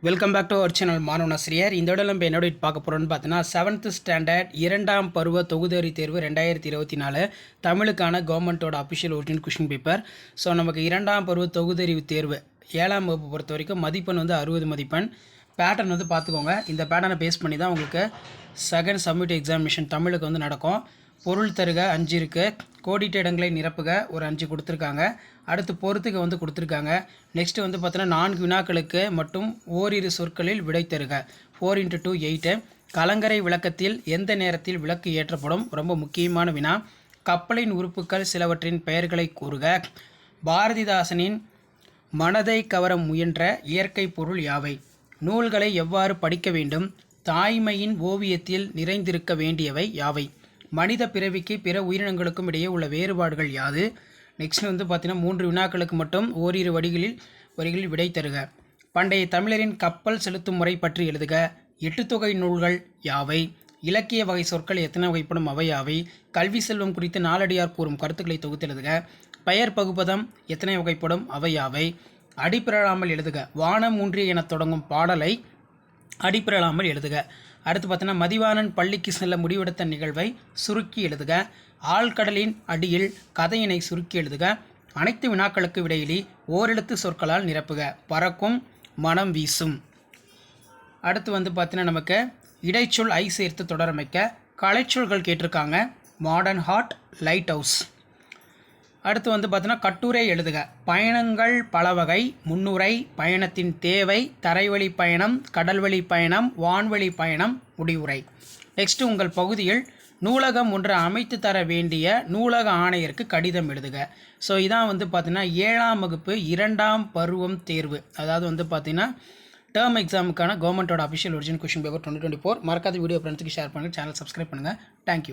Welcome back to our channel மாணவனாசிரியர். இந்த விட நம்ம என்னோட பார்க்க போகிறோம்னு பார்த்தீங்கன்னா 7th ஸ்டாண்டர்ட் 2ஆம் பருவ தொகுதறி தேர்வு 2024 தமிழுக்கான கவர்மெண்ட்டோட official original question paper. So நமக்கு 2ஆம் பருவ தொகுதறிவு தேர்வு 7ஆம் வகுப்பு பொறுத்த வரைக்கும் மதிப்பெண் 60 மதிப்பெண். பேட்டர்ன் பார்த்துக்கோங்க. இந்த பேட்டர்னை பேஸ் பண்ணி தான் உங்களுக்கு செகண்ட் சப்மிட் எக்ஸாமினேஷன் தமிழுக்கு நடக்கும். பொருள் தருக 5 இருக்குது. கோடிட்ட இடங்களை நிரப்புக ஒரு 5 கொடுத்துருக்காங்க. அடுத்து பொறுத்துக்க கொடுத்துருக்காங்க. நெக்ஸ்ட்டு பார்த்தீங்கன்னா 4 வினாக்களுக்கு மட்டும் ஓரிரு சொற்களில் விடை தருக 4 × 2 8. கலங்கரை விளக்கத்தில் எந்த நேரத்தில் விளக்கு ஏற்றப்படும் ரொம்ப முக்கியமான வினா. கப்பலின் உறுப்புகள் சிலவற்றின் பெயர்களை கூறுக. பாரதிதாசனின் மனதை கவர முயன்ற இயற்கை பொருள் யாவை? நூல்களை எவ்வாறு படிக்க வேண்டும்? தாய்மையின் ஓவியத்தில் நிறைந்திருக்க வேண்டியவை யாவை? மனித பிறவிக்கு பிற உயிரினங்களுக்கும் இடையே உள்ள வேறுபாடுகள் யாது? நெக்ஸ்ட் பார்த்தீங்கன்னா 3 வினாக்களுக்கு மட்டும் ஓரிரு வரிகளில் விடை தருக. பண்டைய தமிழரின் கப்பல் செலுத்தும் முறை பற்றி எழுதுக. 8 தொகை நூல்கள் யாவை? இலக்கிய வகை சொற்கள் எத்தனை வகைப்படும் அவை யாவை? கல்வி செல்வம் குறித்து நாலடியார் கூறும் கருத்துக்களை தொகுத்து எழுதுக. பெயர் பகுபதம் எத்தனை வகைப்படும் அவை யாவை? அடிப்பிரளாமல் எழுதுக. வானம் ஊன்றிய என தொடங்கும் பாடலை அடிப்பிரளாமல் எழுதுக. அடுத்து பார்த்தீங்கன்னா மதிவாணன் பள்ளிக்கு செல்ல முடிவெடுத்த நிகழ்வை சுருக்கி எழுதுக. ஆழ்கடலின் அடியில் கதையினை சுருக்கி எழுதுக. அனைத்து வினாக்களுக்கு விடையிலி ஓரெழுத்து சொற்களால் நிரப்புக. பறக்கும், மனம் வீசும். அடுத்து பார்த்தீங்கன்னா நமக்கு இடைச்சொல் ஐ சேர்த்து தொடரமைக்க கலைச்சொல்கள் கேட்டிருக்காங்க. Modern heart, lighthouse. அடுத்து பார்த்தீங்கன்னா கட்டுரை எழுதுக. பயணங்கள் பல வகை, முன்னுரை, பயணத்தின் தேவை, தரைவழி பயணம், கடல்வழி பயணம், வான்வழி பயணம், முடிவுரை. நெக்ஸ்ட் உங்கள் பகுதியில் நூலகம் ஒன்று அமைத்து தர வேண்டிய நூலக ஆணையருக்கு கடிதம் எழுதுக. ஸோ இதான் பார்த்தீங்கன்னா 7ஆம் வகுப்பு 2ஆம் பருவம் தேர்வு. அதாவது பார்த்தீங்கன்னா டேர்ம் எக்ஸாமுக்கான கவர்மெண்ட்டோட அஃபிஷியல் ஒரிஜினல் கொஷின் பேப்பர் 2024. மறக்காத வீடியோ ஃப்ரெண்ட்ஸுக்கு ஷேர் பண்ணுங்கள். சேனல் சப்ஸ்கிரைப் பண்ணுங்கள். தேங்க்யூ.